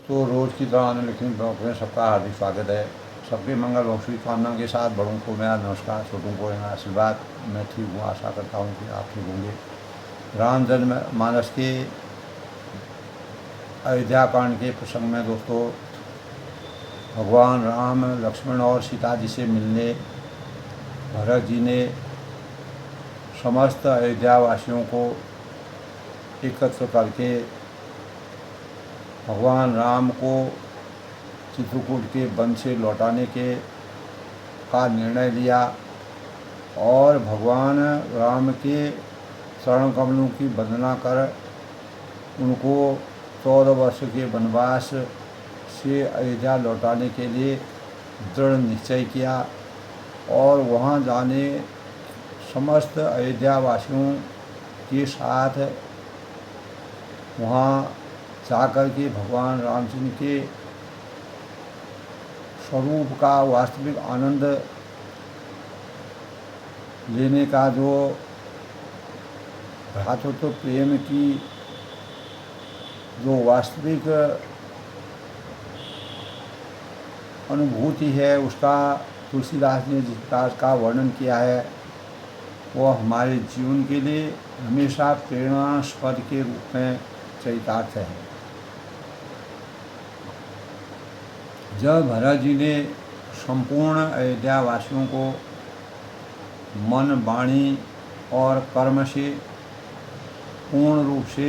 तो रोज़ की तरह आने लिखने ब्लॉग में सबका हार्दिक स्वागत है। सबके मंगल और शुभ कामना के साथ बड़ों को मेरा नमस्कार, छोटों को मेरा आशीर्वाद। मैं ठीक हूँ, आशा करता हूँ कि आप ठीक होंगे। राम जन्म मानस के अयोध्या कांड के प्रसंग में दोस्तों, भगवान राम लक्ष्मण और सीता जी से मिलने भरत जी ने समस्त अयोध्या वासियों को एकत्र करके भगवान राम को चित्रकूट के वन से लौटाने के का निर्णय लिया और भगवान राम के चरण कमलों की वंदना कर उनको 14 वर्ष के वनवास से अयोध्या लौटाने के लिए दृढ़ निश्चय किया और वहाँ जाने समस्त अयोध्या वासियों के साथ वहाँ जाकर के भगवान रामचंद्र के स्वरूप का वास्तविक आनंद लेने का जो भ्रातृत्व प्रेम की जो वास्तविक अनुभूति है, उसका तुलसीदास ने जिस प्रकार का वर्णन किया है वह हमारे जीवन के लिए हमेशा प्रेरणास्पद के रूप में चरितार्थ है। जब भरत जी ने संपूर्ण अयोध्या वासियों को मन, वाणी और कर्म से पूर्ण रूप से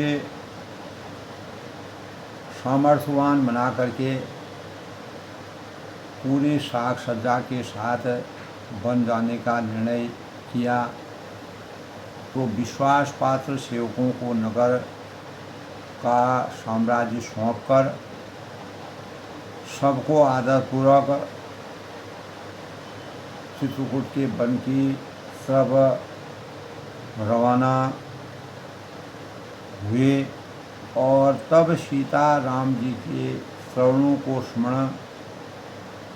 सामर्थ्यवान बना करके पूरे साग सज्जा के साथ बन जाने का निर्णय किया, तो विश्वास पात्र सेवकों को नगर का साम्राज्य सौंपकर सबको आदरपूर्वक चित्रकूट के वन की तरफ रवाना हुए और तब सीता राम जी के चरणों को स्मरण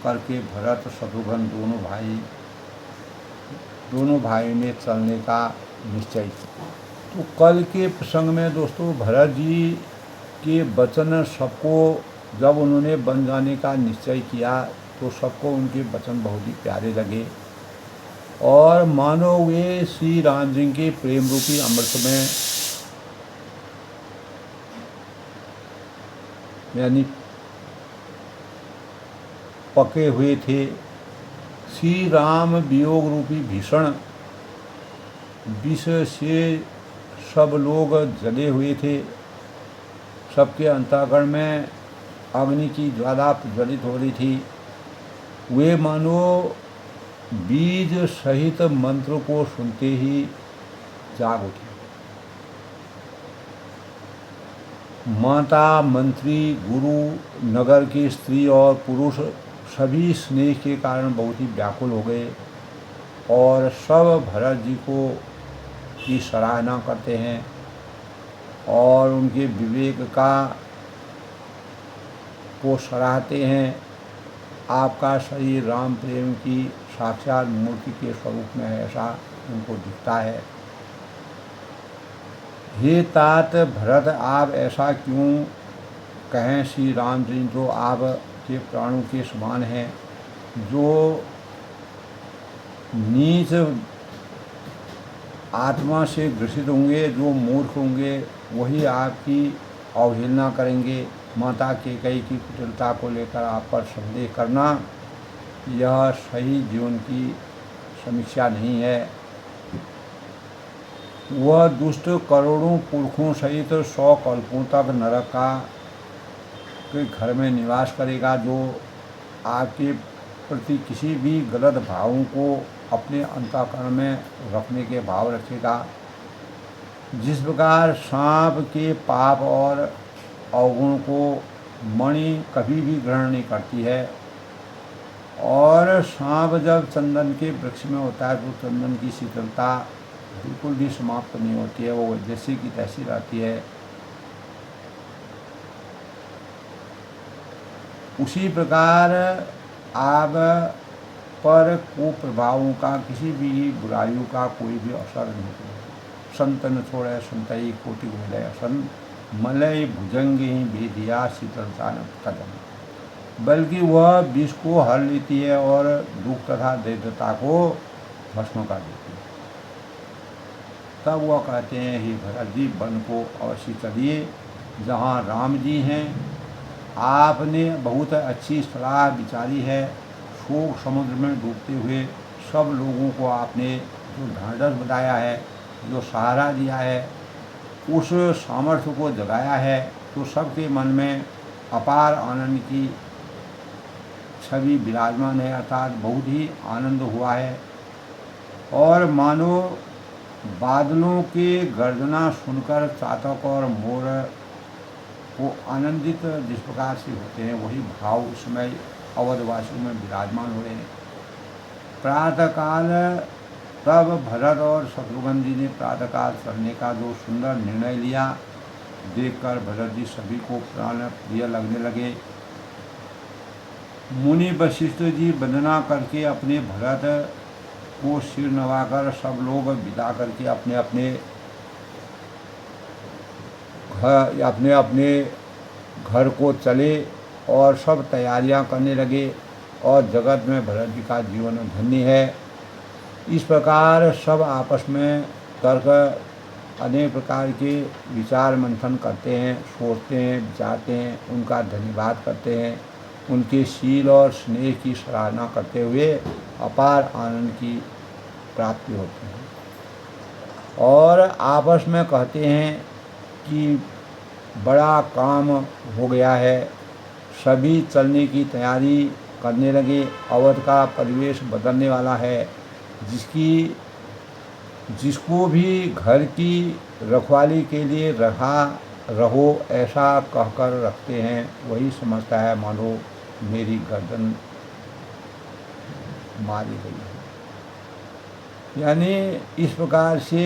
करके भरत शत्रुघ्न दोनों भाई ने चलने का निश्चय किया। तो कल के प्रसंग में दोस्तों भरत जी के वचन सबको, जब उन्होंने बन जाने का निश्चय किया तो सबको उनके वचन बहुत ही प्यारे लगे और मानो वे श्री राम जी के प्रेम रूपी अमृत में यानी पके हुए थे। श्री राम वियोग रूपी भीषण विष से सब लोग जले हुए थे। सबके अंतःकरण में अग्नि की ज्वाला प्रज्वलित हो रही थी। वे मानो बीज सहित मंत्र को सुनते ही जाग उठे। माता, मंत्री, गुरु, नगर की स्त्री और पुरुष सभी स्नेह के कारण बहुत ही व्याकुल हो गए और सब भरत जी की सराहना करते हैं और उनके विवेक को सराहते हैं। आपका शरीर राम प्रेम की साक्षात मूर्ति के स्वरूप में है, ऐसा उनको दिखता है। हे तात भरत, आप ऐसा क्यों कहें? श्री राम जी जो आपके प्राणों के समान हैं, जो नीच आत्मा से ग्रसित होंगे, जो मूर्ख होंगे, वही आपकी अवहेलना करेंगे। माता कैकेयी की कुटिलता को लेकर आप पर संदेह करना यह सही जीवन की समीक्षा नहीं है। वह दुष्ट करोड़ों पुरखों सहित 100 कल्पों तक नरक के घर में निवास करेगा, जो आपके प्रति किसी भी गलत भावों को अपने अंतःकरण में रखने के भाव रखेगा। जिस प्रकार सांप के पाप और अवगुण को मणि कभी भी ग्रहण नहीं करती है और सांप जब चंदन के वृक्ष में होता है तो चंदन की शीतलता बिल्कुल भी समाप्त नहीं होती है, वो जैसी की तैसी रहती है। उसी प्रकार आप पर कुप्रभावों का, किसी भी बुराइयों का कोई भी असर नहीं होगा। संत न छोड़े संतई कोटि मिले असन, मलय भुजंग ही भेदिया शीतलता न कदम, बल्कि वह विष को हर लेती है और दुख तथा दैत्यता को भस्म कर देती है। तब वह कहते हैं, हे भरत जी, वन को अवश्य चलिए, जहाँ राम जी हैं। आपने बहुत अच्छी सलाह विचारी है। शोक समुद्र में डूबते हुए सब लोगों को आपने जो ढांढस बताया है, जो सहारा दिया है, उस सामर्थ्य को जगाया है, तो सबके मन में अपार आनंद की छवि विराजमान है, अर्थात बहुत ही आनंद हुआ है। और मानो बादलों की गर्जना सुनकर चातक और मोर वो आनंदित जिस प्रकार से होते हैं, वही भाव उस समय अवधवासियों में विराजमान हो रहे हैं। प्रातःकाल तब भरत और शत्रुघ्न जी ने प्रातःकाल चलने का जो सुंदर निर्णय लिया, देखकर भरत जी सभी को प्राण प्रिय लगने लगे। मुनि वशिष्ठ जी वंदना करके अपने भरत को सिर नवाकर सब लोग विदा करके अपने अपने घर को चले और सब तैयारियां करने लगे, और जगत में भरत जी का जीवन धन्य है। इस प्रकार सब आपस में तर्क अनेक प्रकार के विचार मंथन करते हैं, सोचते हैं, विचारते हैं, उनका धन्यवाद करते हैं, उनके शील और स्नेह की सराहना करते हुए अपार आनंद की प्राप्ति होती है। और आपस में कहते हैं कि बड़ा काम हो गया है। सभी चलने की तैयारी करने लगे। अवध का परिवेश बदलने वाला है। जिसको भी घर की रखवाली के लिए रहो ऐसा कहकर रखते हैं, वही समझता है मानो मेरी गर्दन मारी गई है। यानी इस प्रकार से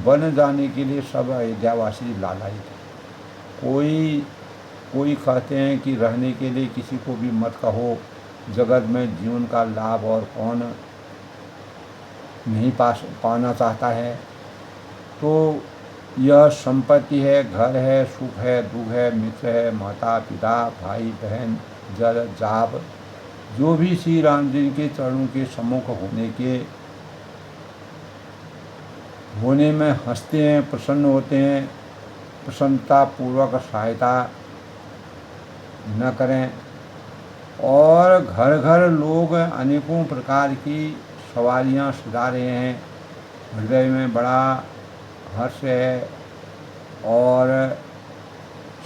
वन जाने के लिए सब अयोध्यावासी लालायित थे। कोई कहते हैं कि रहने के लिए किसी को भी मत कहो, जगत में जीवन का लाभ और कौन नहीं पाना चाहता है। तो यह संपत्ति है, घर है, सुख है, दुख है, मित्र है, माता पिता, भाई बहन, जल जाप, जो भी श्री राम जी के चरणों के सम्मुख होने में हंसते हैं, प्रसन्न होते हैं, प्रसन्नता पूर्वक सहायता न करें। और घर घर लोग अनेकों प्रकार की सवारियां सजा रहे हैं, हृदय में बड़ा हर्ष है, और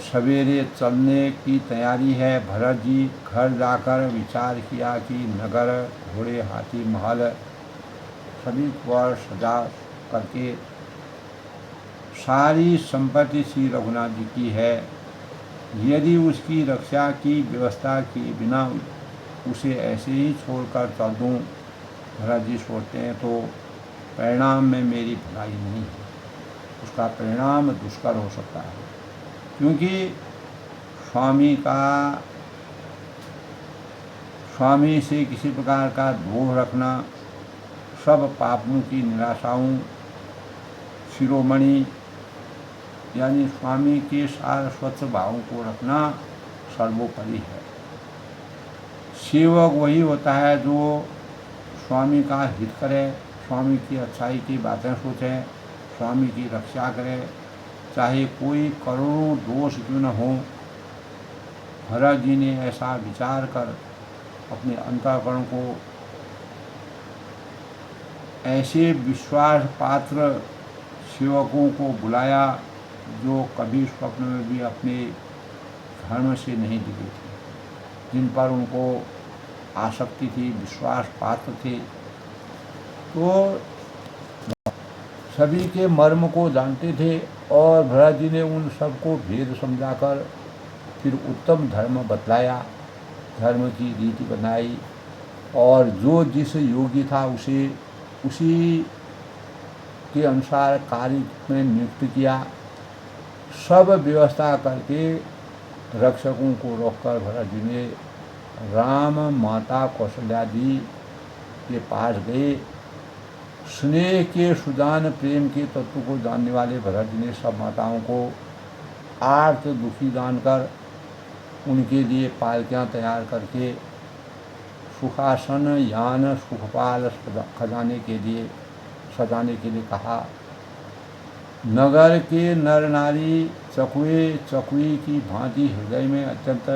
सवेरे चलने की तैयारी है। भरत जी घर जाकर विचार किया कि नगर, घोड़े, हाथी, महल सभी पर सजा करके सारी संपत्ति श्री रघुनाथ जी की है। यदि उसकी रक्षा की व्यवस्था किए बिना उसे ऐसे ही छोड़कर चल दूँ, भरत जी सोचते हैं, तो परिणाम में मेरी भलाई नहीं है, उसका परिणाम दुष्कर हो सकता है। क्योंकि स्वामी से किसी प्रकार का द्रोह रखना, सब पापों की निराशाओं, शिरोमणि यानी स्वामी के सार स्वच्छ भावों को रखना सर्वोपरि है। सेवक वही होता है जो स्वामी का हित करे, स्वामी की अच्छाई की बातें सोचे, स्वामी की रक्षा करे, चाहे कोई करोड़ों दोष क्यों न हो। भरत जी ने ऐसा विचार कर अपने अंतःकरण को ऐसे विश्वास पात्र सेवकों को बुलाया जो कभी स्वप्न में भी अपने धर्म से नहीं दिखे थे, जिन पर उनको आसक्ति थी, विश्वास पात्र थे। तो सभी के मर्म को जानते थे, और भरत जी ने उन सबको भेद समझाकर फिर उत्तम धर्म बतलाया, धर्म की रीति बनाई, और जो जिस योगी था उसी के अनुसार कार्य में नियुक्त किया। सब व्यवस्था करके रक्षकों को रोककर भरत जी ने राम, माता कौशल्या जी के पास गए। स्नेह के सुजान प्रेम के तत्व को जानने वाले भरत जी ने सब माताओं को आर्त दुखी जानकर उनके लिए पालकियाँ तैयार करके सुखासन यान सुखपाल खजाने के लिए सजाने के लिए कहा। नगर के नर नारी चकुए चकुई की भांति हृदय में अत्यंत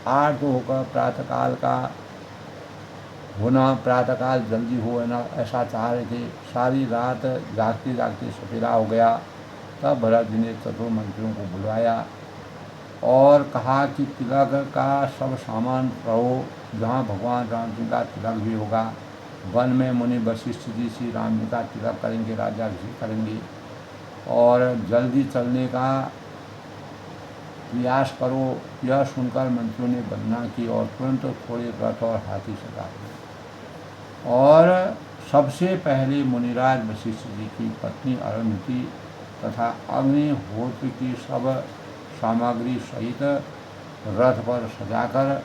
आर्त होकर प्रातःकाल का होना, प्रातःकाल जल्दी हो ना ऐसा चाह रहे थे। सारी रात जागते जागते सवेरा हो गया। तब भरत जी ने चतुर मंत्रियों को बुलवाया और कहा कि तिलक का सब सामान रहो, जहाँ भगवान राम जी का तिलक भी होगा। वन में मुनि वशिष्ठ जी श्री राम जी का तिलक करेंगे, राज्याभिषेक करेंगे और जल्दी चलने का प्रयास करो। यह सुनकर मंत्रियों ने वंदना की और तुरंत थोड़े रथ और हाथी सजा दिए। और सबसे पहले मुनिराज वशिष्ठ जी की पत्नी अरुंधति तथा अग्निहोत्र की सब सामग्री सहित रथ पर सजाकर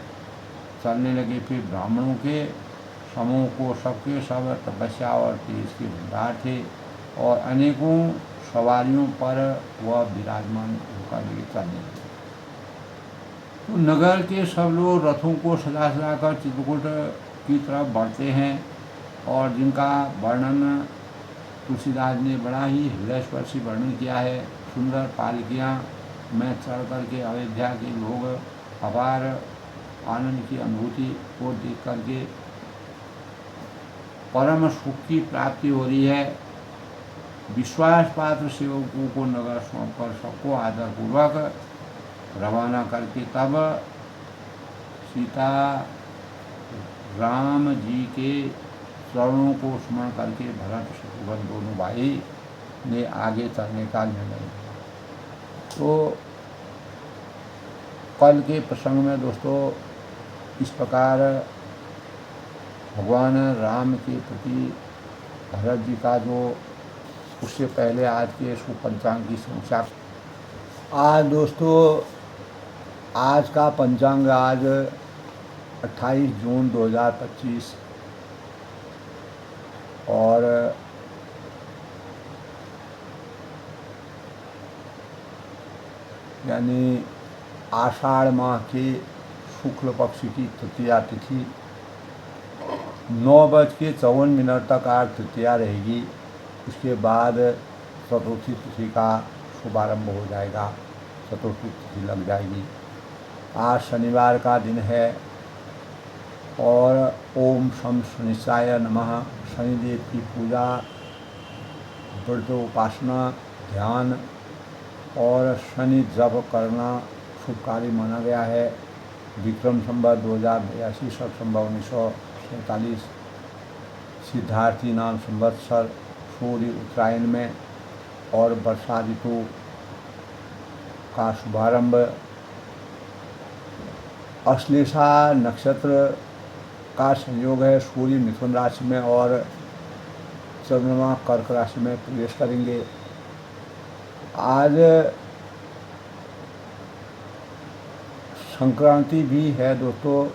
चलने लगे। फिर ब्राह्मणों के समूह को सबके सब तपस्या और तेज के भंडार थे और अनेकों सवारियों पर वह विराजमान होकर लिए चलने लगे। तो नगर के सब लोग रथों को सजा सजाकर चित्रकूट की तरफ बढ़ते हैं और जिनका वर्णन तुलसीदास ने बड़ा ही हृदयस्पर्शी वर्णन किया है। सुंदर पालकियाँ में चढ़ करके अयोध्या के लोग अपार आनंद की अनुभूति को देख करके परम सुख की प्राप्ति हो रही है। विश्वास पात्र सेवकों को नगर सौंपकर सबको आदरपूर्वक रवाना करके तब सीता राम जी के चरणों को स्मरण करके भरत शत्रुघ्न दोनों भाई ने आगे चलने का निर्णय लिया। तो कल के प्रसंग में दोस्तों इस प्रकार भगवान राम के प्रति भरत जी का जो उससे पहले आज के सुपंचांग की समीक्षा। आज दोस्तों आज का पंचांग आज 28 जून 2025 और यानी आषाढ़ माह के शुक्ल पक्ष की तृतीया तिथि 9:54 तक आज तृतीया रहेगी। उसके बाद चतुर्थी तिथि का शुभारंभ हो जाएगा, चतुर्थी तिथि लग जाएगी। आज शनिवार का दिन है और ओम शम शनिश्चाय नमः शनिदेव की पूजा, व्रत, उपासना, ध्यान और शनि जप करना शुभ कार्य माना गया है। विक्रम संवत 2082 शक संवत 1947 सिद्धार्थी नाम संवत्सर सूर्य उत्तरायण में और वर्षा ऋतु का शुभारंभ अश्लेषा नक्षत्र का संयोग है। सूर्य मिथुन राशि में और चंद्रमा कर्क राशि में प्रवेश करेंगे। आज संक्रांति भी है दोस्तों।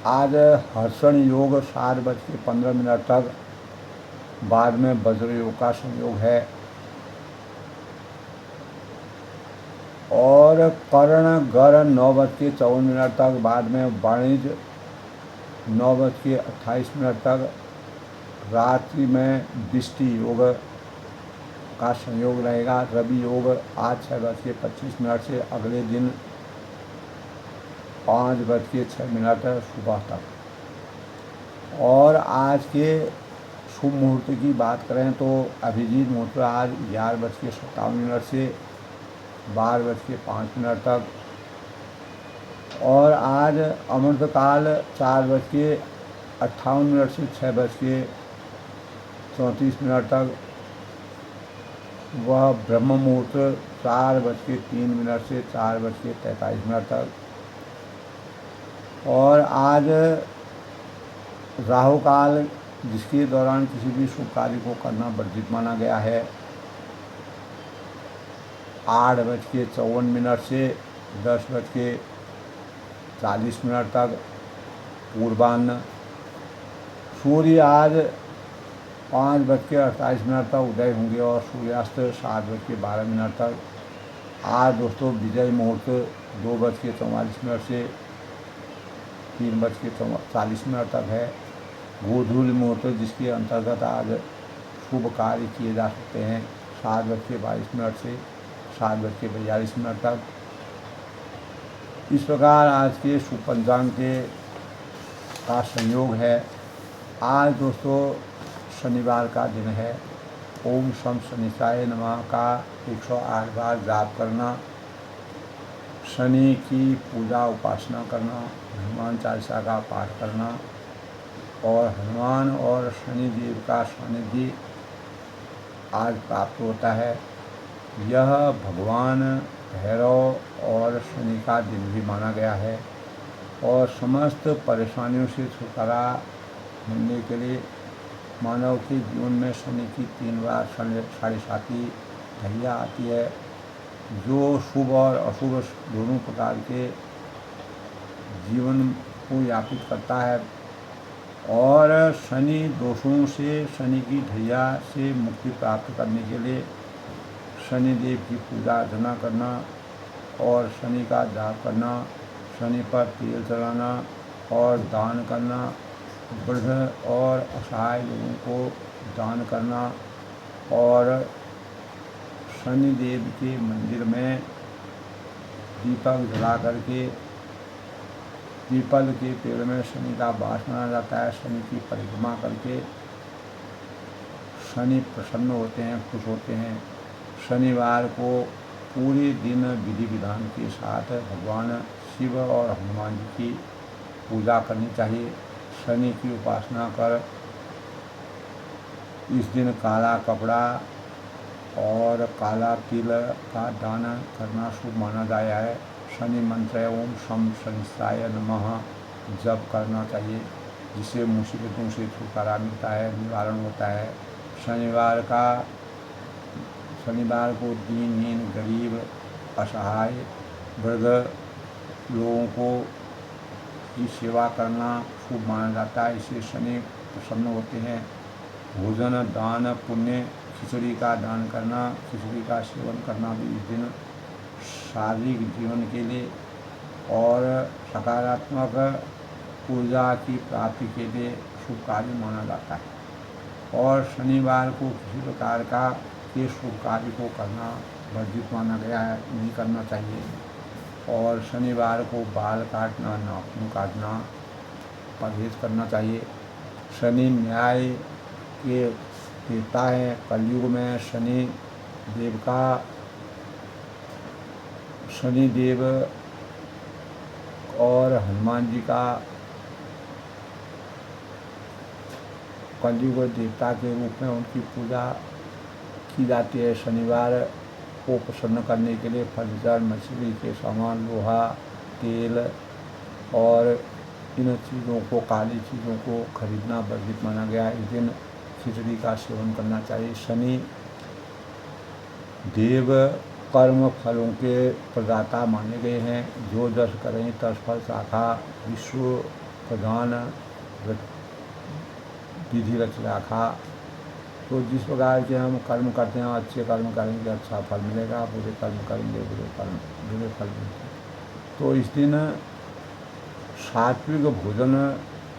आज हर्षण योग 7:15 तक, बाद में वज्र योग का संयोग है और कर्ण गर 9:54 तक, बाद में वाणिज्य 9:28 तक, रात्रि में विष्टि योग का संयोग रहेगा। रवि योग आज 6:25 से अगले दिन 5:06 सुबह तक। और आज के शुभ मुहूर्त की बात करें तो अभिजीत मुहूर्त आज 11:57 से 12:05 तक और आज अमृतकाल 4:58 से 6:34 तक। वह ब्रह्म मुहूर्त 4:03 से 4:43 तक और आज राहु काल जिसके दौरान किसी भी शुभ कार्य को करना वर्जित माना गया है 8:54 से 10:40 तक पूर्वान्न। सूर्य आज 5:48 तक उदय होंगे और सूर्यास्त 7:12 तक। आज दोस्तों विजय मुहूर्त 2:44 से 3:40 तक है। गोधूली मुहूर्त जिसके अंतर्गत आज शुभ कार्य किए जा सकते हैं 7:22 से 7:42 तक। इस प्रकार आज के शुभ पंचांग का संयोग है। आज दोस्तों शनिवार का दिन है। ओम शम शनिसाय नमः का 108 बार जाप करना, शनि की पूजा उपासना करना, हनुमान चालीसा का पाठ करना और हनुमान और शनि देव का सानिध्य आज प्राप्त होता है। यह भगवान भैरव और शनि का दिन भी माना गया है और समस्त परेशानियों से छुटकारा मिलने के लिए मानव के जीवन में शनि की 3 बार साढ़े साथी ढैया आती है, जो शुभ और अशुभ दोनों प्रकार के जीवन को यापित करता है और शनि दोषों से, शनि की ढैया से मुक्ति प्राप्त करने के लिए शनि देव की पूजा अर्चना करना और शनि का जाप करना, शनि पर तेल चढ़ाना और दान करना, वृद्ध और असहाय लोगों को दान करना और शनि देव के मंदिर में दीपक जला करके पीपल के पेड़ में शनि का वास माना जाता है। शनि की परिक्रमा करके शनि प्रसन्न होते हैं, खुश होते हैं। शनिवार को पूरे दिन विधि विधान के साथ भगवान शिव और हनुमान जी की पूजा करनी चाहिए। शनि की उपासना कर इस दिन काला कपड़ा और काला तिल का दान करना शुभ माना गया है। शनि मंत्र ओम शम शनिसाय नमः जप करना चाहिए, जिससे मुसीबतों से छुटकारा मिलता है, निवारण होता है। शनिवार को दीनहीन, गरीब, असहाय, वृद्ध लोगों को की सेवा करना शुभ माना जाता है। इससे शनि प्रसन्न होते हैं। भोजन दान पुण्य, खिचड़ी का दान करना, खिचड़ी का सेवन करना भी इस दिन शारीरिक जीवन के लिए और सकारात्मक ऊर्जा की प्राप्ति के लिए शुभ कार्य माना जाता है। और शनिवार को किसी प्रकार का के शुभ कार्य को करना वर्जित माना गया है, नहीं करना चाहिए। और शनिवार को बाल काटना, नाखून काटना परहेज करना चाहिए। शनि न्याय के देवता है। कलयुग में शनि देव और हनुमान जी का कलयुग देवता के रूप में उनकी पूजा की जाती है। शनिवार को प्रसन्न करने के लिए फर्नीचर, मछली के सामान, लोहा, तेल और इन चीज़ों को, काली चीज़ों को खरीदना वर्जित माना गया है। इस दिन खिचड़ी का सेवन करना चाहिए। शनि देव कर्म फलों के प्रदाता माने गए हैं। जो जस करें तस फल शाखा, विश्व प्रधान विधि रच राखा। तो जिस प्रकार के हम कर्म करते हैं, अच्छे कर्म करेंगे अच्छा फल मिलेगा, बुरे कर्म करेंगे बुरे फल मिलेंगे। तो इस दिन सात्विक भोजन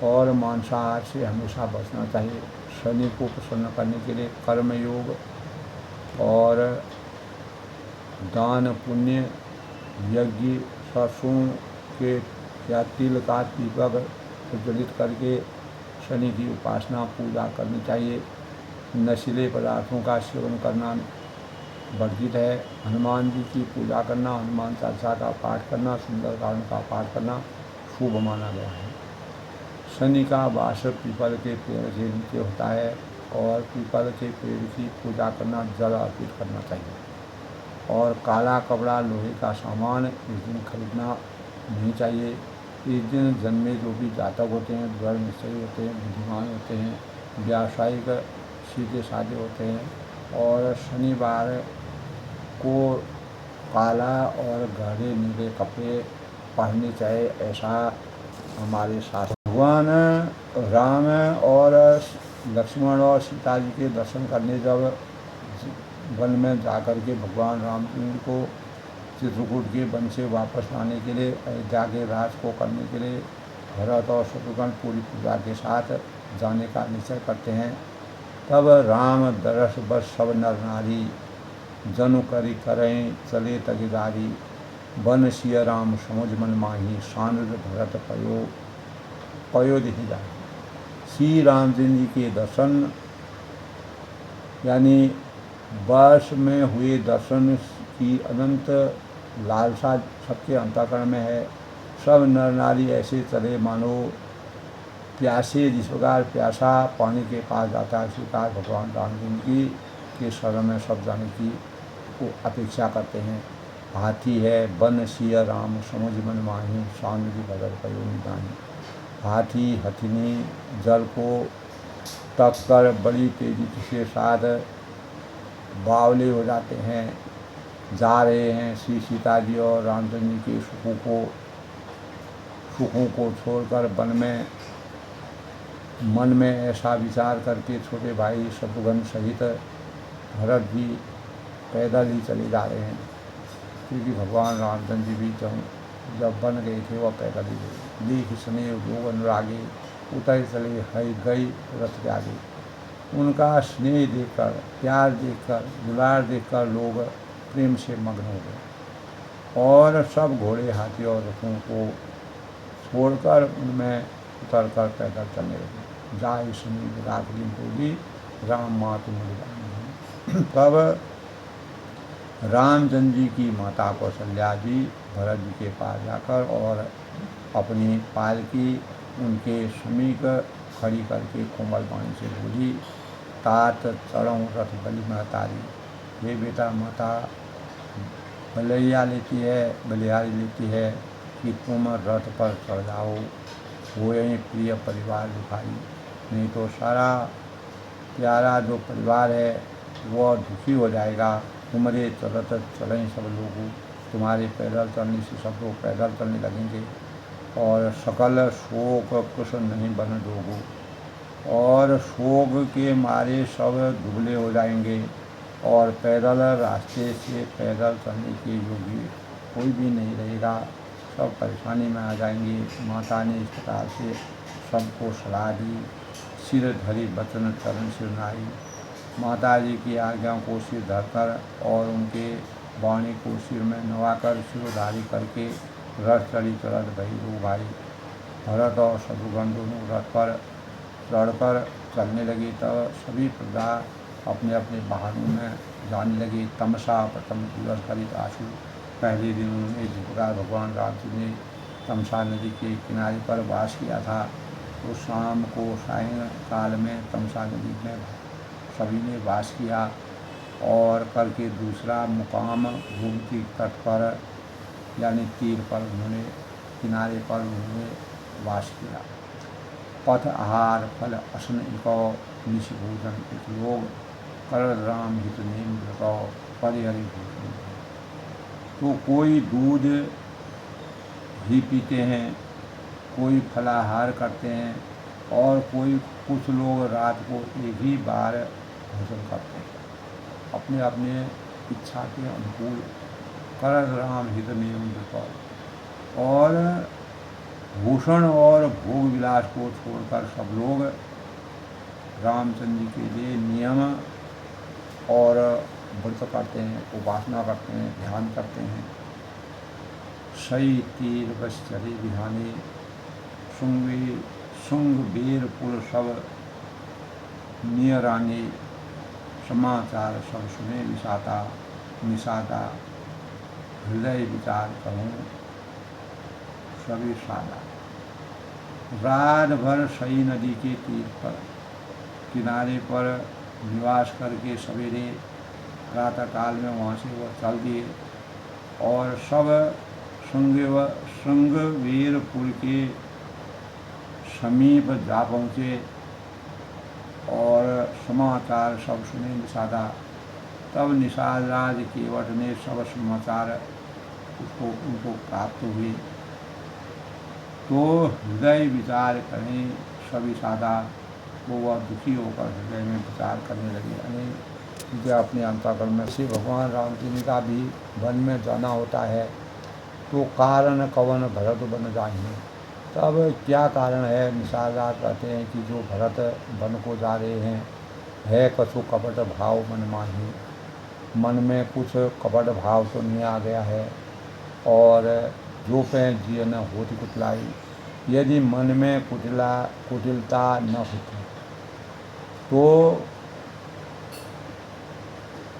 और मांसाहार से हमेशा बचना चाहिए। शनि को प्रसन्न करने के लिए कर्म योग और दान पुण्य, यज्ञ, सरसों के या तिल का दीपक प्रज्वलित करके शनि की उपासना पूजा करनी चाहिए। नशीले पदार्थों का सेवन करना वर्जित है। हनुमान जी की पूजा करना, हनुमान चालीसा का पाठ करना, सुंदरकांड का पाठ करना शुभ माना गया है। शनि का वास पीपल के पेड़ के नीचे होता है और पीपल के पेड़ की पूजा करना, जल अर्पित करना चाहिए। और काला कपड़ा, लोहे का सामान इस दिन खरीदना नहीं चाहिए। इस दिन जन्मे जो भी जातक होते हैं, दृढ़ निश्चयी होते हैं, बुद्धिमान होते हैं, व्यावसायिक सीधे साधे होते हैं और शनिवार को काला और गहरे नीले कपड़े पहनने चाहिए, ऐसा हमारे शास्त्र। भगवान राम और लक्ष्मण और सीता जी के दर्शन करने जब वन में जाकर के भगवान रामचंद्र को चित्रकूट के वन से वापस लाने के लिए अयोध्या के राज को करने के लिए भरत और शत्रुघ्न पूरी पूजा के साथ जाने का निश्चय करते हैं। तब राम दरस बस सब नर नारी, जनु करी करें चले तगीदारी, बन सिय राम समुझ मन माही, सानुज भरत पयो पयो दिखी जाए। श्री रामचंद्र जी के दर्शन यानी वर्ष में हुए दर्शन की अनंत लालसा सबके अंतःकरण में है। सब नर नारी ऐसे चले मानो प्यासे, जिस प्रकार प्यासा पानी के पास जाता है, इस प्रकार भगवान राम जी के शरण में सब जाने की को अपेक्षा करते हैं। हाथी है बन सिय राम समुझ मन माही, सानुज भरत पयो निदानी। हाथी हथिनी जल को तक कर बड़ी तेजी के साथ बावले हो जाते हैं, जा रहे हैं। श्री सीता जी और रामचंद्र जी के सुखों को छोड़कर वन में मन में ऐसा विचार करके छोटे भाई शत्रुघ्न सहित भरत जी पैदल ही चले जा रहे हैं, क्योंकि भगवान रामचंद्र जी भी जब बन गए थे वह पैदल ही गए। देख स्नेह लोग अनुरागे, उतर चले हई गई रथ के आगे। उनका स्नेह देखकर, प्यार देखकर, दुलार देखकर लोग प्रेम से मग्न हो गए और सब घोड़े हाथी और रथों को छोड़कर उनमें उतरकर पैदल चलने लगे। जाय सुनी विराट बोली राम मातु मुनि। तब रामचंद्र जी की माता कौशल्या जी भरत जी के पास जाकर और अपनी पालकी उनके समीप खड़ी करके कोमल वाणी से बोली, तात चढ़ूँ रथ बलि महतारी। ये बेटा माता बलिहारी लेती है कि तुम रथ पर चढ़ जाओ, वो यही प्रिय परिवार दुखाई, नहीं तो सारा प्यारा जो परिवार है वह दुखी हो जाएगा। तुम्हारे चलत चलें सब लोग, तुम्हारे पैदल चलने से सब लोग पैदल चलने लगेंगे और सकल शोक कुछ नहीं बन दोगो, और शोक के मारे सब दुबले हो जाएंगे और पैदल रास्ते से पैदल चलने के योग्य कोई भी नहीं रहेगा, सब परेशानी में आ जाएंगे। माता ने इस प्रकार से सबको सलाह दी। सिर धरी बचन चरण सिर नाई। माता जी की आज्ञा को सिर धरकर और उनके वाणी को सिर में नवाकर सिरोधारी करके रथ चढ़ी चढ़त भई दो भाई भरत और शत्रुघ्न दोनों रथ पर चढ़कर चलने लगे। तब सभी प्रजा अपने अपने वाहनों में जाने लगे। तमसा प्रथम दिवस हरित आशु। पहले दिन उन्होंने जिस प्रकार भगवान राम जी ने तमसा नदी के किनारे पर वास किया था, तो शाम को सायंकाल में तमसा नदी में सभी ने वास किया और करके दूसरा मुकाम गोमती तट पर यानी तीर पर उन्होंने किनारे पर उन्होंने वास किया। पथ आहार फल असन इको निशि भोजन कुछ लोग कर राम हित नेम ब्रतो परिहरि भूषण। तो कोई दूध ही पीते हैं, कोई फलाहार करते हैं और कोई कुछ लोग रात को एक ही बार भोजन करते हैं अपने अपने इच्छा के अनुकूल। कर राम हित नियम ब्रतो। और भूषण और भोग विलास को छोड़कर सब लोग रामचंद्र जी के लिए नियम और व्रत करते हैं, उपासना करते हैं, ध्यान करते हैं। सही तीर बस चले बिहाने, सुंग बेर पुर सब नियराने, समाचार सब सुने निषादा हृदय विचार कहूँ सभी सादा। रात भर सही नदी के तीर पर किनारे पर निवास करके सवेरे प्रातःकाल में वहाँ से वह चल दिए और सब श्रृंगवीरपुर के समीप जा पहुँचे और समाचार सब सुने निषादा। तब निषाद राज केवट ने सब समाचार उनको प्राप्त हुए, तो हृदय विचार करें सभी सादा। वो वह दुखी होकर हृदय में विचार करने लगे। क्योंकि अपने अंतःकरण में से भगवान राम जी का भी वन में जाना होता है, तो कारण कवन भरत बन जाएंगे। तब क्या कारण है? निषाद कहते हैं कि जो भरत वन को जा रहे हैं, है कछु कपट भाव मन माही, मन में कुछ कपट भाव तो नहीं आ गया है, और जो पे जिय न होती कुटलाई, यदि मन में कुटिलता न होती तो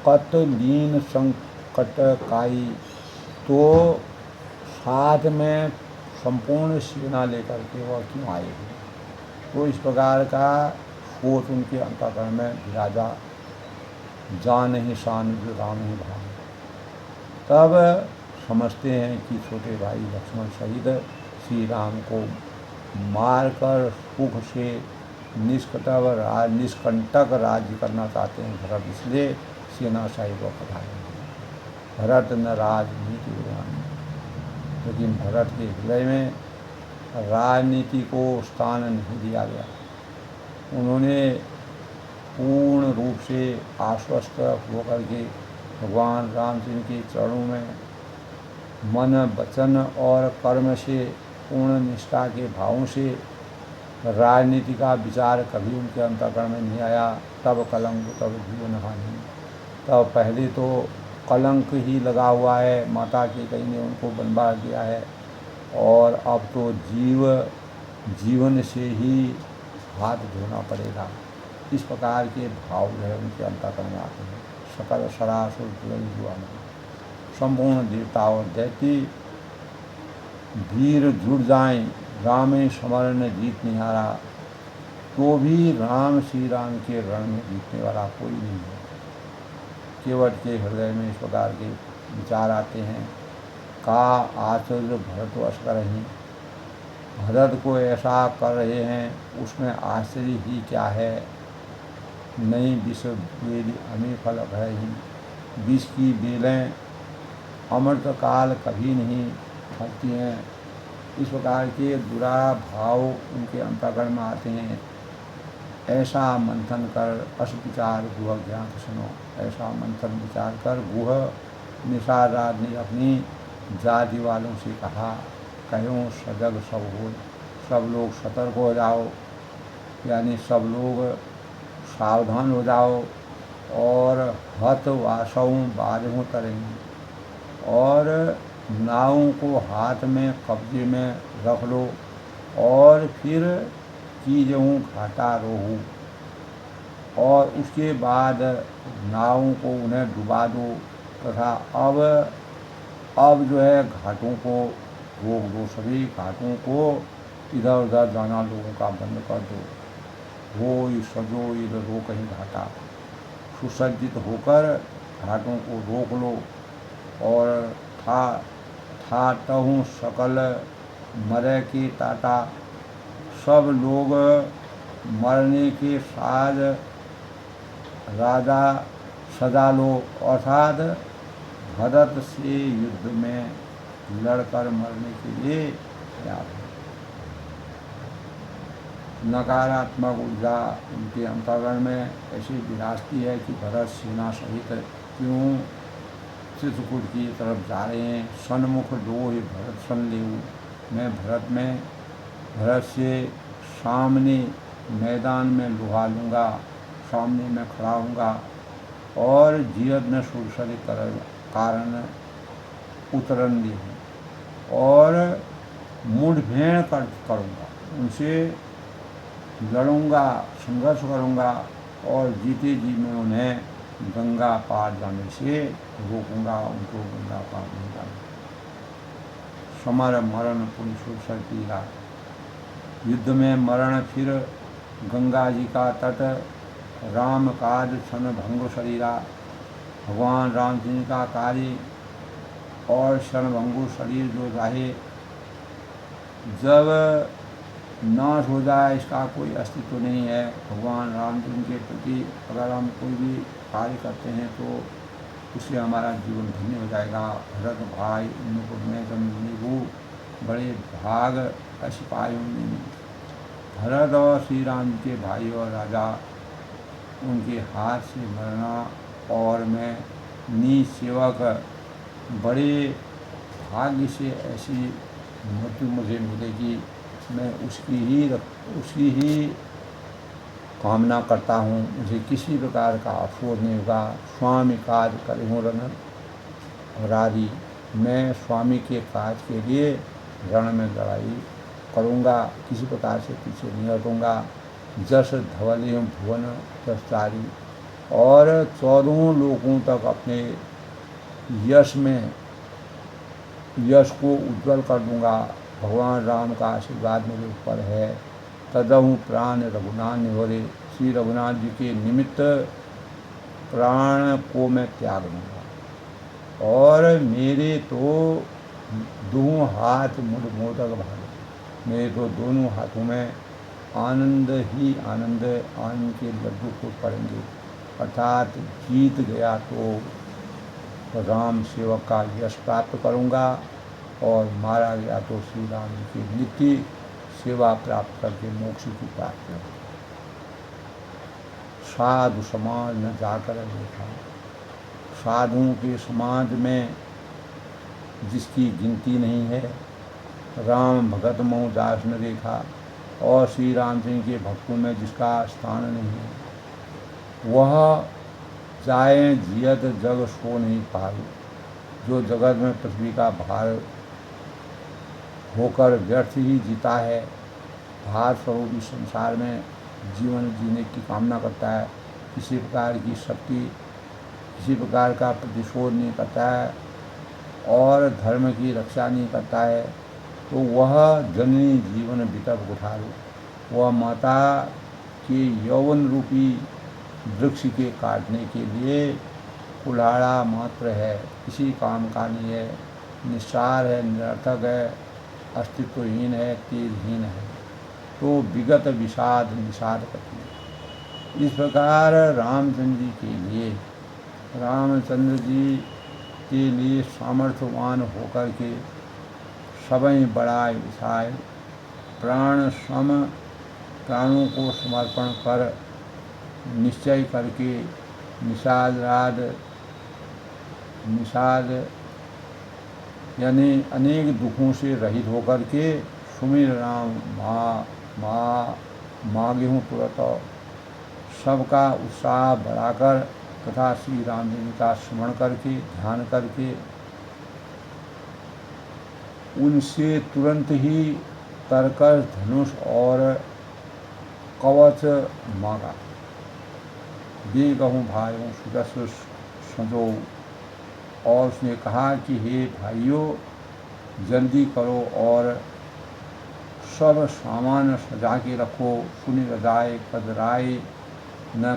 कत लीन संकट काई, तो साथ में संपूर्ण सेना लेकर के वह क्यों आए थे। तो इस प्रकार का सोच उनके अंतःकरण में विराजा, जान ही शान राम ही भान। तब समझते हैं कि छोटे भाई लक्ष्मण सहित श्री राम को मारकर सुख से निष्कंटक राज्य करना चाहते हैं भरत, इसलिए सेना साहिब को पठाए। भरत न राजनीति विद्वान, लेकिन भरत के हृदय में राजनीति को स्थान नहीं दिया गया। उन्होंने पूर्ण रूप से आश्वस्त होकर के भगवान राम जी के चरणों में मन वचन और कर्म से पूर्ण निष्ठा के भावों से राजनीति का विचार कभी उनके अंतःकरण में नहीं आया। तब कलंक तब जीवन हानि। तब पहले तो कलंक ही लगा हुआ है, माता के कहीं ने उनको बनवा दिया है, और अब तो जीवन से ही हाथ धोना पड़ेगा। इस प्रकार के भाव जो है उनके अंतःकरण में आते हैं। सकल सरासुर जुआ में संपूर्ण देवता और दैती वीर जुड़ जाएं, रामे समरण जीत नहीं हारा, तो भी राम श्री राम के रण में जीतने वाला कोई नहीं है। केवट के हृदय में इस प्रकार के विचार आते हैं। का आश्चर्य भरत वश करहीं, भरत को ऐसा कर रहे हैं उसमें आश्चर्य ही क्या है। नई विष बेल हमें फल भरहीं, विष की बेलें अमृत काल कभी नहीं फलती हैं। इस प्रकार के बुरा भाव उनके अंतःकरण में आते हैं। ऐसा मंथन कर अस विचार गुह ज्ञान सुनो, ऐसा मंथन विचार कर गुह निषाद ने अपनी जाति वालों से कहा, कहो सजग सब हो, सब लोग सतर्क हो जाओ, यानी सब लोग सावधान हो जाओ, और हत वासों बाजों तरेंगे, और नावों को हाथ में कब्जे में रख लो, और फिर कीजहूँ घाटा रोहू, और उसके बाद नावों को उन्हें डुबा दो, तथा अब जो है घाटों को रोक दो, सभी घाटों को इधर उधर जाना लोगों का बंद कर दो। वो सजो इधर रो कहीं घाटा, सुसज्जित होकर घाटों को रोक लो, और था तहूँ सकल मरे के टाटा, सब लोग मरने के साथ राजा सजा लो, अर्थात भरत से युद्ध में लड़कर मरने के लिए तैयार हो। नकारात्मक ऊर्जा उनके अंतःकरण में ऐसी विराजती है कि भरत सेना सहित क्यों चित्रकूट की तरफ जा रहे हैं। सन्मुख दो ही भरत सन लेऊ, मैं भरत से सामने मैदान में लुहा लूँगा, सामने मैं खड़ा हूँगा, और जियत न सुरसरी कारण उतरन दी, और मुठभेड़ करूँगा, उनसे लड़ूंगा, संघर्ष करूँगा, और जीते जी मैं उन्हें गंगा पार जाने से रोकूंगा, उनको गंगा पार नहीं जाने। समर मरण पुरुष सतीला, युद्ध में मरण, फिर गंगा जी का तट, राम काज क्षण भंगु शरीरा, भगवान राम जी का कार्य और क्षण भंगु शरीर जो रहे, जब नाश हो जाए, इसका कोई अस्तित्व नहीं है। भगवान राम जी के प्रति अगर हम कोई भी कार्य करते हैं तो उससे हमारा जीवन धन्य हो जाएगा। भरत भाई उनको में नीबू बड़े भाग असिपाई में, भरत और श्री राम के भाई और राजा, उनके हाथ से मरना और मैं नी सेवक बड़े भाग्य से ऐसी मृत्यु मुझे मिलेगी, मैं उसकी ही कामना करता हूँ। मुझे किसी प्रकार का अफसोस नहीं होगा। स्वामी काज करूँ रण और आदि, मैं स्वामी के काज के लिए रण में लड़ाई करूँगा, किसी प्रकार से पीछे नहीं हटूँगा। जस धवल भुवन जसचारी, और 14 लोगों तक अपने यश को उज्जवल कर दूंगा। भगवान राम का आशीर्वाद मेरे ऊपर है। तदहु प्राण रघुनाथ निहोरे, श्री रघुनाथ जी के निमित्त प्राण को मैं त्याग दूंगा। और मेरे तो दोनों हाथ मुड़ मोदक भागे, मेरे तो दोनों हाथों में आनंद ही आनंद के लड्डू फूट पड़ेंगे। अर्थात जीत गया तो राम सेवक का यश प्राप्त करूंगा, और मारा गया तो श्री राम जी की नित्य सेवा प्राप्त करके मोक्ष की प्राप्ति होगी। साधु समाज में जाकर देखा, साधुओं के समाज में जिसकी गिनती नहीं है, राम भगत मऊ दास ने देखा, और श्री राम सिंह के भक्तों में जिसका स्थान नहीं है, वह जाए जियत जग सो नहीं पाए। जो जगत में पृथ्वी का भार होकर व्यर्थ ही जीता है, भार स्वरूप इस संसार में जीवन जीने की कामना करता है, किसी प्रकार की शक्ति, किसी प्रकार का प्रतिशोध नहीं करता है, और धर्म की रक्षा नहीं करता है, तो वह जननी जीवन वितप उठारू, वह माता के यौवन रूपी वृक्ष के काटने के लिए कुल्हाड़ा मात्र है, किसी काम का नहीं है, निस्सार है, निरर्थक है, अस्तित्वहीन है, तेजहीन है, तो विगत विषाद निषाद करती है। इस प्रकार रामचंद्र जी के लिए सामर्थ्यवान होकर के सबई बड़ाई विषाय प्राणों को समर्पण कर निश्चय करके निषाद यानी अनेक दुखों से रहित होकर के सुमिर राम माँ गेहूँ तुरंत, सबका उत्साह बढ़ाकर तथा श्री राम जी का स्मरण करके ध्यान करके उनसे तुरंत ही तरकस धनुष और कवच मांगा। दे कहूँ भाइयों सुदर्शन सजो, और उसने कहा कि हे भाइयों जल्दी करो और सब सामान सजा के रखो, सुनि रजाए कदराए न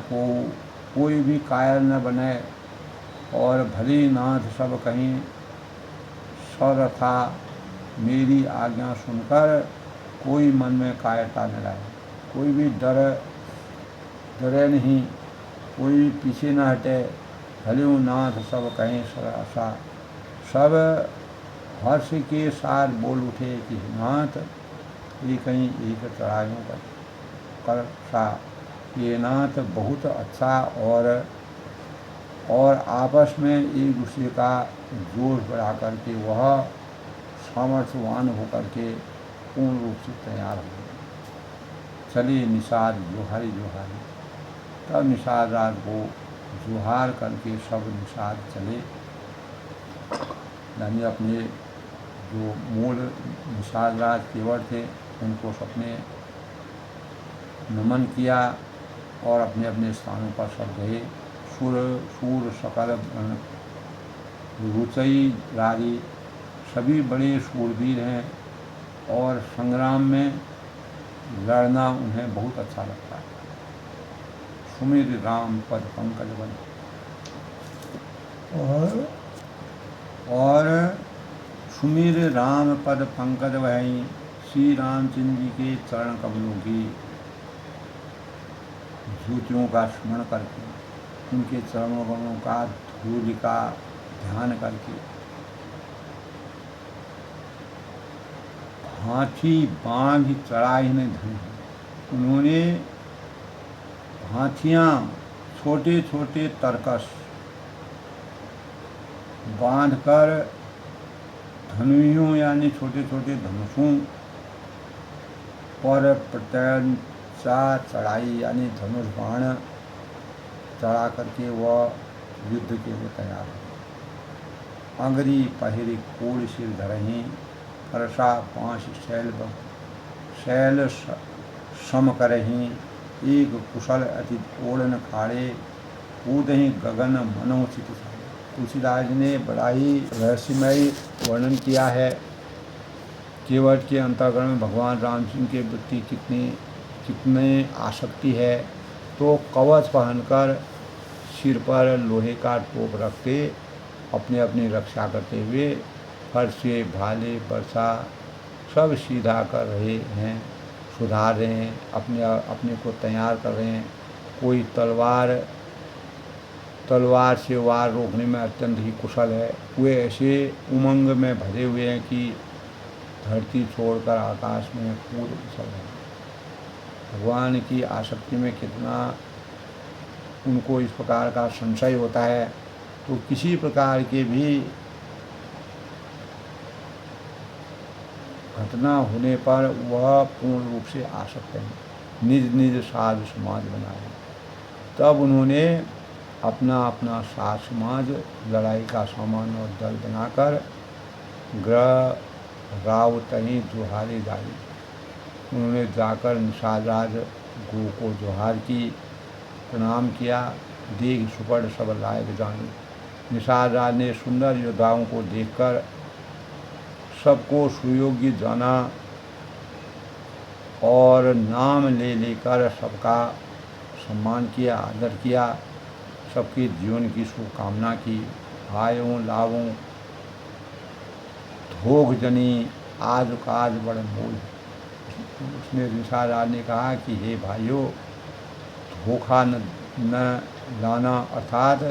कोई भी कायल न बने, और भले नाथ सब कहीं सरथा, मेरी आज्ञा सुनकर कोई मन में कायरता न लाए, कोई भी डरे नहीं, कोई पीछे न हटे। भले नाथ सब कहें सरसा, सब हर्ष के साथ बोल उठे कि नाथ ये कहीं एक चढ़ाइयों कर सा, ये नाथ बहुत अच्छा, और आपस में एक दूसरे का जोश बढ़ा करके वह सामर्थ्यवान होकर के पूर्ण रूप से तैयार हो गए। चले निषाद जोहारी, तब निषाद राज को जोहार करके सब निषाद चले, यानी अपने जो मूल निषाद राज केवट थे उनको सबने नमन किया, और अपने अपने स्थानों पर सब गए। सूर सकल रुचई रारी, सभी बड़े शूरवीर हैं, और संग्राम में लड़ना उन्हें बहुत अच्छा लगता है। सुमिर राम पद पंकज बन, और सुमिर राम पद पंकज वही, श्री रामचंद्र जी के चरण कमलों की ज्योतियों का स्मरण करके, उनके चरणों कमलों का धूल का ध्यान करके, हाथी बांध चढ़ाई ने धन, उन्होंने हाथियाँ छोटे छोटे तरकस बांधकर धनुइयों यानी छोटे छोटे धनुषों पर प्रत्यंचा चढ़ाई यानी धनुष बाण चढ़ा करके वह युद्ध के लिए तैयार है। अंगरी पहिरी कूड़ सिर धरही फरसा पांच शैल सम करही एक कुशल अति ओढ़न खाड़े कूदही गगन मनोचित। तुलसीदास ने बड़ा ही रहस्यमय वर्णन किया है। केवट के अंतःकरण में भगवान राम सिंह के प्रति कितने आसक्ति है। तो कवच पहनकर सिर पर लोहे का टोप रखते अपने अपनी रक्षा करते हुए फरसे भाले बरसा सब सीधा कर रहे हैं, सुधार रहे हैं, अपने को तैयार कर रहे हैं। कोई तलवार से वार रोकने में अत्यंत ही कुशल है। वे ऐसे उमंग में भरे हुए हैं कि धरती छोड़कर आकाश में कूद उछल रहे हैं। भगवान की आसक्ति में कितना उनको इस प्रकार का संशय होता है। तो किसी प्रकार के भी घटना होने पर वह पूर्ण रूप से आसक्त हैं, निज निज साध समाज बनाए। तब उन्होंने अपना अपना साध समाज लड़ाई का सामान और दल बनाकर ग्रह राव तही जोहारी डाली। उन्होंने जाकर निषाद राज गो को जोहार की, प्रणाम किया। देख सुपड़ सब लायक जानी। निषाद राज ने सुंदर योद्धाओं को देखकर सबको सुयोग्य जाना और नाम ले लेकर सबका सम्मान किया, आदर किया, सबके जीवन की शुभकामना की। आयों लावों धोख जनी आज काज बड़ मूल। उसने निषाद राज ने कहा कि हे भाइयों, धोखा न लाना अर्थात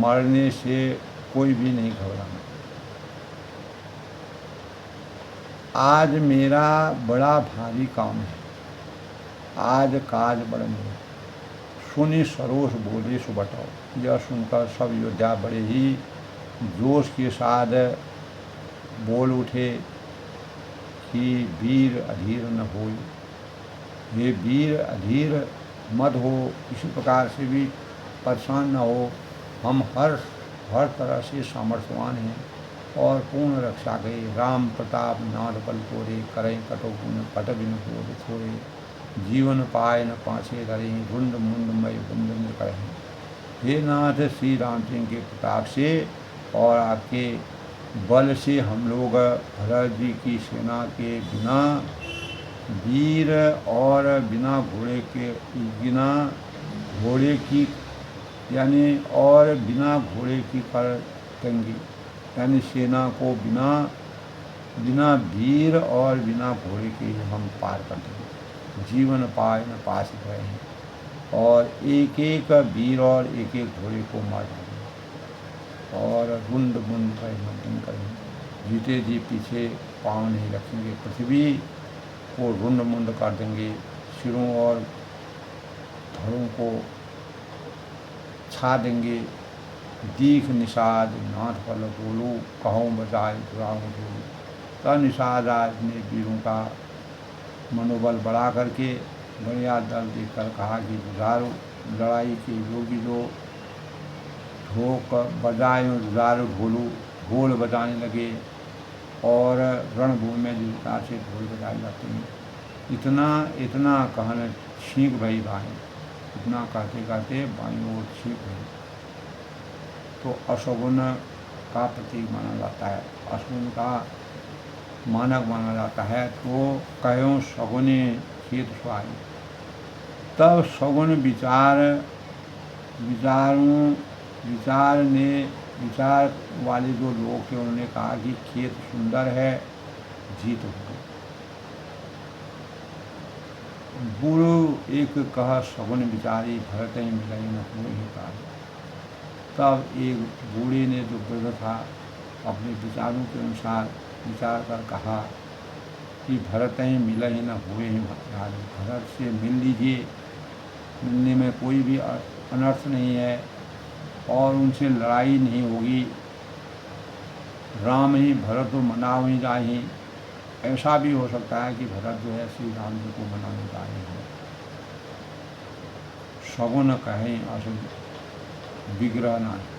मरने से कोई भी नहीं घबराना। आज मेरा बड़ा भारी काम है, आज काज बड़ मूल। सुनी सरोष बोले सुबटाओ। यह सुनकर सब योद्धा बड़े ही जोश के साथ बोल उठे कि वीर अधीर न हो, ये वीर अधीर मत हो, किसी प्रकार से भी परेशान न हो। हम हर तरह से सामर्थ्यवान हैं और पूर्ण रक्षा गए। राम प्रताप नाथ बल तोरे, करें कटोगुन पटबिन बोध थोड़े। जीवन पाए न पाछे धरे, रुंड मुंड मय बुंद करें। हे नाथ, श्री राम सिंह के प्रताप से और आपके बल से हम लोग भरत जी की सेना के बिना वीर और बिना घोड़े की यानी और बिना घोड़े की कर देंगे, यानी सेना को बिना वीर और बिना घोड़े के हम पार कर देंगे। जीवन पाए न पास गए हैं और एक एक वीर और एक एक घोड़े को मार देंगे और रुंड मुंड का मर्दन करेंगे। जीते जी पीछे पाँव नहीं रखेंगे, पृथ्वी को रुंड मुंड कर देंगे, सिरों और धड़ों को छा देंगे। दीख निषाद नाथ पल बोलू, कहूँ बजाए दुराऊँ बोलू। तब निषाद राज ने वीरों का मनोबल बढ़ा करके बढ़िया दल देखकर कहा कि जुझारू लड़ाई के योगी जो ढोक बजाए जुझारू ढोल बजाने लगे और रणभूमि में जिस प्रकार से ढोल बजाए जाते हैं, इतना कहने छींक भई बाएं। इतना कहते कहते बाईं ओर छींक भई। तो अशोभन का प्रतीक माना जाता है, अशोभन का मानक माना जाता है। तो कहो सगुने खेत सुहाई। तब सगुन विचार वाले जो लोग थे उन्होंने कहा कि खेत सुंदर है, जीत हो गई। बूढ़ो एक कहा सगुन विचारी, भरत ही मिलाई न हुए ही कहा। तब एक बूढ़े ने जो वृद्ध था अपने विचारों के अनुसार विचार कर कहा कि भरत ही मिला ही न हुए ही महाराज, भरत से मिल लीजिए, मिलने में कोई भी अनर्थ नहीं है और उनसे लड़ाई नहीं होगी राम ही भरत मनाव ही जाहि। ऐसा भी हो सकता है कि भरत जो है श्री राम जी को मनाने जाए हैं। सगुन कहें अस विग्रह नहीं।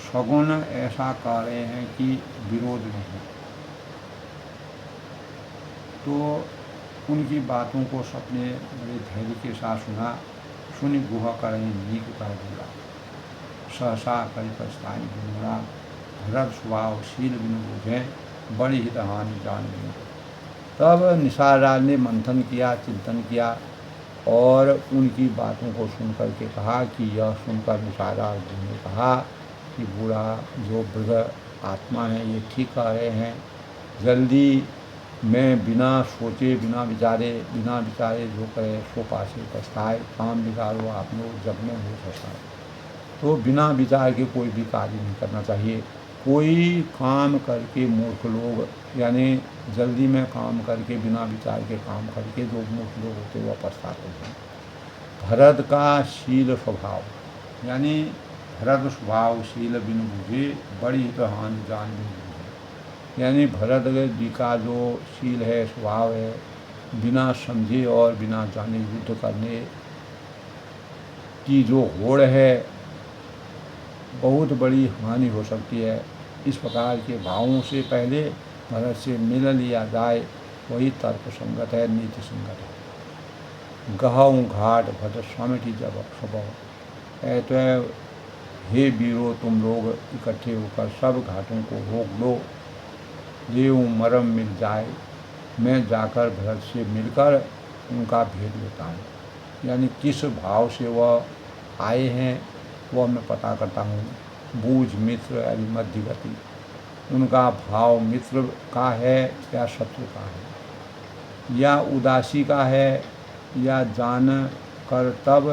सगुन ऐसा कह रहे हैं कि विरोध नहीं। तो उनकी बातों को सबने बड़े धैर्य के साथ सुना। सुनि गुहा करें नीक कह बोला। सहसा करि पछताई बिनुरा। भरत स्वभाव शील बिनु बुझे। बड़ी हित हानि जान बिनु। तब निसार राज ने मंथन किया, चिंतन किया और उनकी बातों को सुन कर के कहा कि यह सुनकर निसार राज ने कहा कि बूढ़ा जो वृद्ध आत्मा है ये ठीक कह रहे हैं। जल्दी मैं बिना सोचे बिना विचारे जो करे सो पासे पछताए। काम बिगाड़ो आप लोग जब में हो सकता। तो बिना विचार के कोई भी कार्य नहीं करना चाहिए। कोई काम करके मूर्ख लोग यानी जल्दी में काम करके बिना विचार के काम करके जो मूर्ख लोग होते वह पछताते हैं। भरत का शील स्वभाव यानी भरत स्वभाव शील बिनु बुझे। बड़ी तो हानि जान बिनु बुझे। यानी भरत जी का जो शील है स्वभाव है बिना समझे और बिना जाने युद्ध करने की जो होड़ है बहुत बड़ी हानि हो सकती है। इस प्रकार के भावों से पहले भरत से मिल लिया जाए वही तर्क संगत है, नीति संगत है। गहऊ घाट भद्र स्वामी जब स्वभाव है तो हे वीरों तुम लोग इकट्ठे होकर सब घाटों को रोक लो। देव मरम मिल जाए। मैं जाकर भरत से मिलकर उनका भेद लेता हूँ। यानी किस भाव से वह आए हैं वह मैं पता करता हूँ। बूझ मित्र यानी मध्य गति। उनका भाव मित्र का है या शत्रु का है या उदासी का है या जान कर तब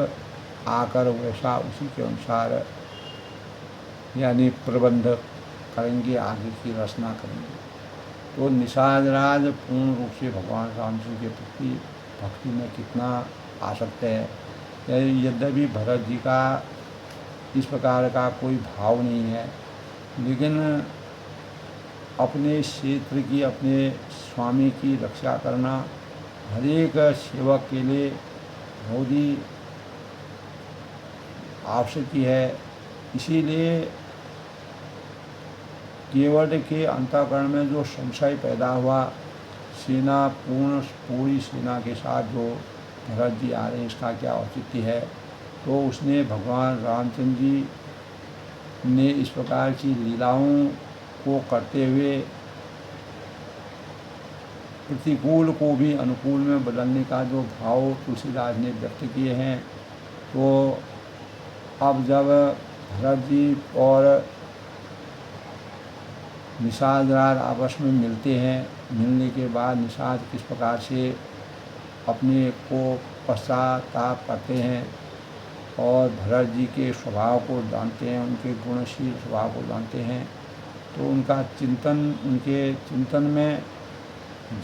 आकर वैसा उसी के अनुसार यानी प्रबंध करेंगे, आगे की रचना करेंगे। तो निषाद राज पूर्ण रूप से भगवान राम जी के प्रति भक्ति में कितना आसक्त है। यद्यपि भरत जी का इस प्रकार का कोई भाव नहीं है लेकिन अपने क्षेत्र की अपने स्वामी की रक्षा करना हर एक सेवक के लिए बहुत ही आवश्यक है। इसीलिए केवट के अंतःकरण में जो संशय पैदा हुआ सेना पूरी सेना के साथ जो भरत जी आ रहे हैं इसका क्या औचित्य है। तो उसने भगवान रामचंद्र जी ने इस प्रकार की लीलाओं को करते हुए प्रतिकूल को भी अनुकूल में बदलने का जो भाव तुलसीदास ने व्यक्त किए हैं। तो अब जब भरत जी और निषाद राज आपस में मिलते हैं, मिलने के बाद निषाद किस प्रकार से अपने को पश्चाताप करते हैं और भरत जी के स्वभाव को जानते हैं, उनके गुणशील स्वभाव को जानते हैं। तो उनका चिंतन, उनके चिंतन में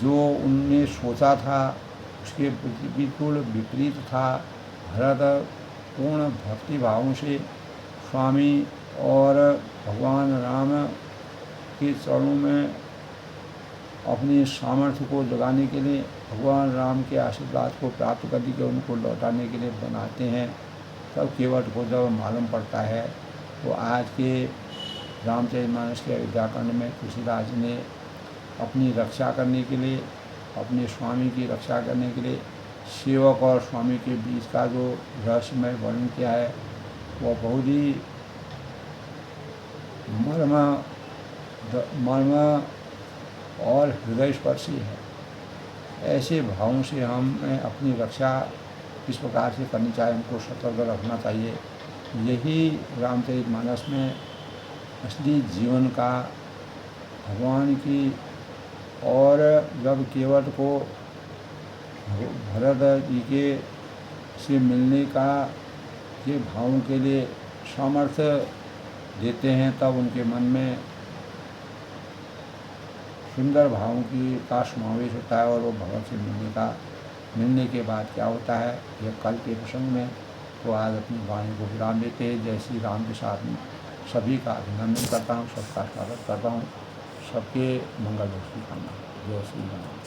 जो उनने सोचा था उसके बिल्कुल विपरीत था। भरत पूर्ण भक्ति भावों से स्वामी और भगवान राम के चरणों में अपनी सामर्थ्य को जगाने के लिए, भगवान राम के आशीर्वाद को प्राप्त करने के उनको लौटाने के लिए बनाते हैं। तब केवट को जब मालूम पड़ता है तो आज के रामचरितमानस के अयोध्याकांड में तुलसीदास ने अपनी रक्षा करने के लिए, अपने स्वामी की रक्षा करने के लिए सेवक और स्वामी के बीच का जो रहस्यमय वर्णन किया है वह बहुत ही मर्म और हृदय स्पर्शी है। ऐसे भावों से हमें अपनी रक्षा किस प्रकार से करनी चाहिए, उनको सतर्क रखना चाहिए। यही रामचरितमानस में असली जीवन का भगवान की और जब केवट को भरत जी के से मिलने का के भावों के लिए सामर्थ्य देते हैं तब उनके मन में सुंदर भावों की का समावेश होता है और वो भगत से मिलने के बाद क्या होता है यह कल के प्रसंग में। तो आज अपनी वाणी को विराम देते हैं। जय श्री राम के साथ में सभी का अभिनंदन करता हूँ, सबका स्वागत करता हूँ। सबके मंगल हो, शुभकामना। जय श्री राम।